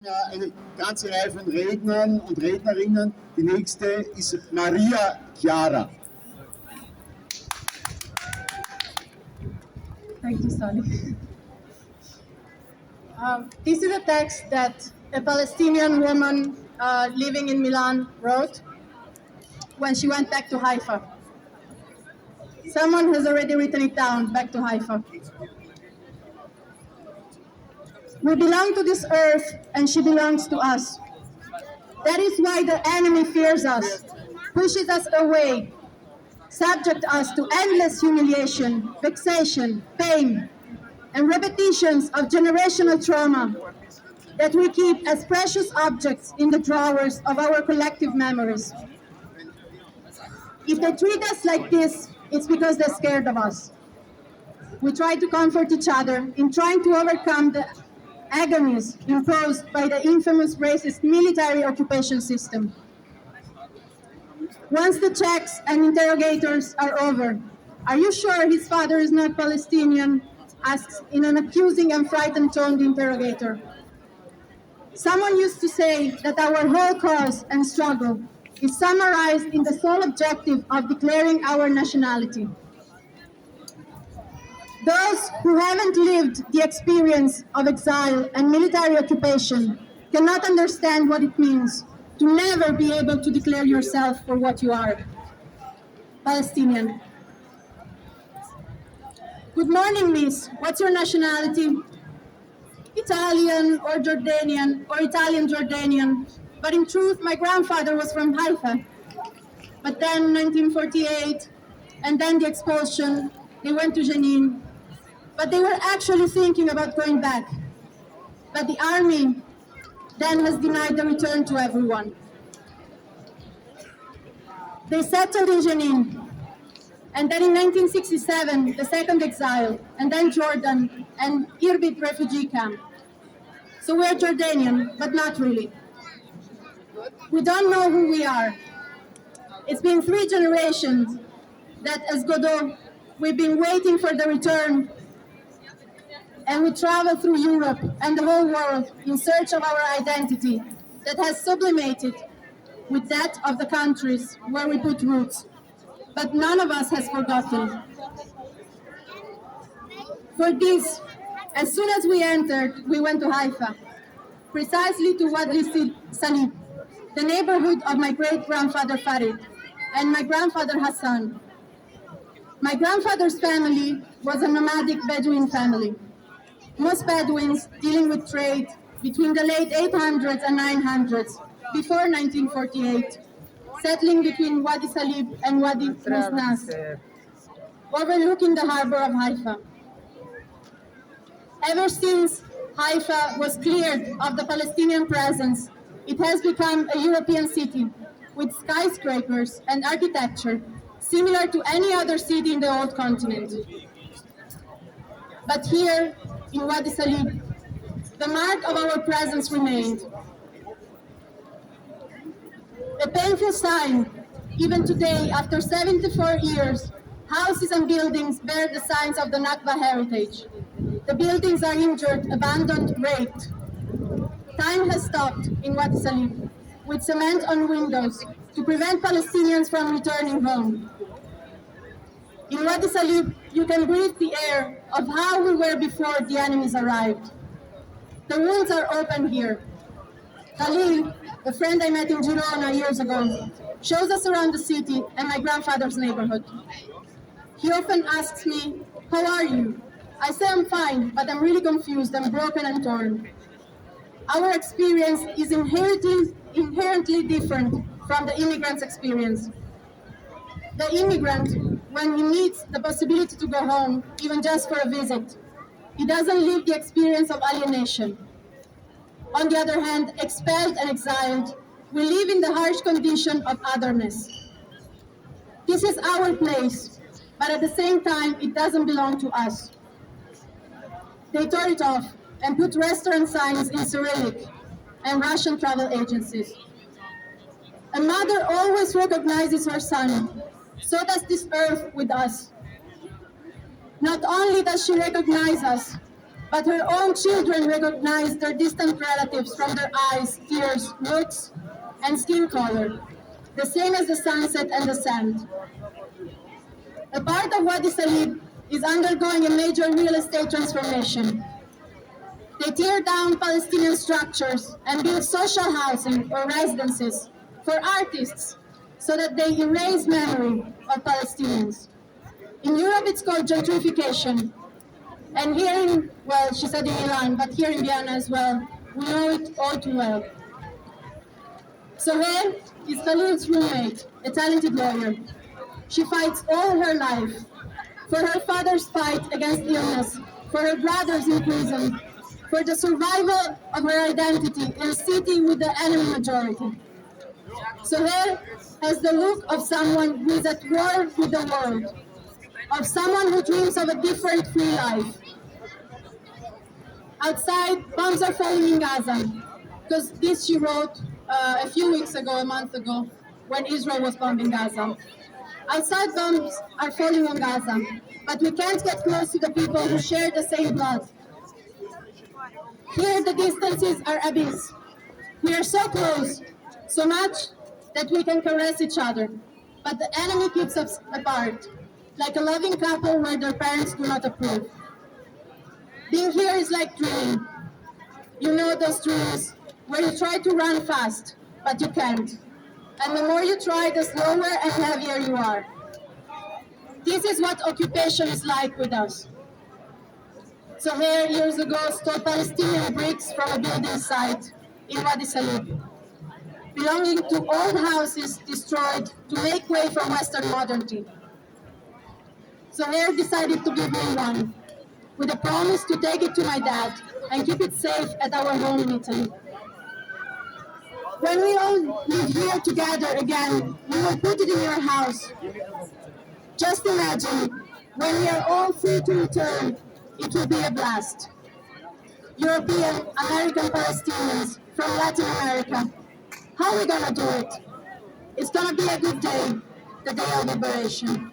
Eine ganze Reihe von Rednern und Rednerinnen. Die nächste ist Maria Chiara. Thank you, Sally. This is a text that a Palestinian woman living in Milan wrote when she went back to Haifa. Someone has already written it down, back to Haifa. We belong to this earth and she belongs to us. That is why the enemy fears us, pushes us away, subject us to endless humiliation, vexation, pain, and repetitions of generational trauma that we keep as precious objects in the drawers of our collective memories. If they treat us like this, it's because they're scared of us. We try to comfort each other in trying to overcome the agonies imposed by the infamous racist military occupation system. Once the checks and interrogators are over, "Are you sure his father is not Palestinian?" asks in an accusing and frightened tone the interrogator. Someone used to say that our whole cause and struggle is summarized in the sole objective of declaring our nationality. Those who haven't lived the experience of exile and military occupation cannot understand what it means to never be able to declare yourself for what you are, Palestinian. Good morning, miss. What's your nationality? Italian or Jordanian or Italian-Jordanian. But in truth, my grandfather was from Haifa. But then 1948, and then the expulsion, they went to Jenin. But they were actually thinking about going back. But the army then has denied the return to everyone. They settled in Jenin. And then in 1967, the second exile, and then Jordan and Irbid refugee camp. So we're Jordanian, but not really. We don't know who we are. It's been 3 generations that, as Godot, we've been waiting for the return, and we travel through Europe and the whole world in search of our identity that has sublimated with that of the countries where we put roots. But none of us has forgotten. For this, as soon as we entered, we went to Haifa, precisely to Wadi Salib, the neighborhood of my great-grandfather Farid and my grandfather Hassan. My grandfather's family was a nomadic Bedouin family. Most Bedouins dealing with trade between the late 800s and 900s, before 1948, settling between Wadi Salib and Wadi Musnas, overlooking the harbor of Haifa. Ever since Haifa was cleared of the Palestinian presence, it has become a European city with skyscrapers and architecture similar to any other city in the old continent. But here, in Wadi Salib, the mark of our presence remained. A painful sign, even today, after 74 years, houses and buildings bear the signs of the Nakba heritage. The buildings are injured, abandoned, raped. Time has stopped in Wadi Salib, with cement on windows to prevent Palestinians from returning home. In Wadi Salib, you can breathe the air of how we were before the enemies arrived. The wounds are open here. Khalil, a friend I met in Girona years ago, shows us around the city and my grandfather's neighborhood. He often asks me, "How are you?" I say I'm fine, but I'm really confused and broken and torn. Our experience is inherently different from the immigrant's experience. The immigrant, when he meets the possibility to go home, even just for a visit, he doesn't live the experience of alienation. On the other hand, expelled and exiled, we live in the harsh condition of otherness. This is our place, but at the same time, it doesn't belong to us. They tore it off and put restaurant signs in Cyrillic and Russian travel agencies. A mother always recognizes her son. So does this earth with us. Not only does she recognize us, But her own children recognize their distant relatives from their eyes, ears, looks, and skin color, the same as the sunset and the sand. A part of Wadi Salib is undergoing a major real estate transformation. They tear down Palestinian structures and build social housing or residences for artists so that they erase memory of Palestinians. In Europe, it's called gentrification. And here in, well, she said in Milan, but here in Vienna as well, we know it all too well. Sohail is Khalil's roommate, a talented lawyer. She fights all her life for her father's fight against illness, for her brothers in prison, for the survival of her identity in a city with the enemy majority. Sohail has the look of someone who is at war with the world, of someone who dreams of a different free life. Outside, bombs are falling in Gaza, because this she wrote a few weeks ago, a month ago, when Israel was bombing Gaza. Outside, bombs are falling on Gaza, but we can't get close to the people who share the same blood. Here, the distances are abyss. We are so close, so much that we can caress each other, but the enemy keeps us apart, like a loving couple where their parents do not approve. Being here is like dreaming. You know those dreams where you try to run fast, but you can't. And the more you try, the slower and heavier you are. This is what occupation is like with us. Sohail years ago stole Palestinian bricks from a building site in Wadi Salib, belonging to old houses destroyed to make way for Western modernity. Sohail decided to give me one, with a promise to take it to my dad and keep it safe at our home in Italy. When we all live here together again, we will put it in your house. Just imagine, when we are all free to return, it will be a blast. European, American Palestinians from Latin America. How are we gonna do it? It's gonna be a good day, the day of liberation.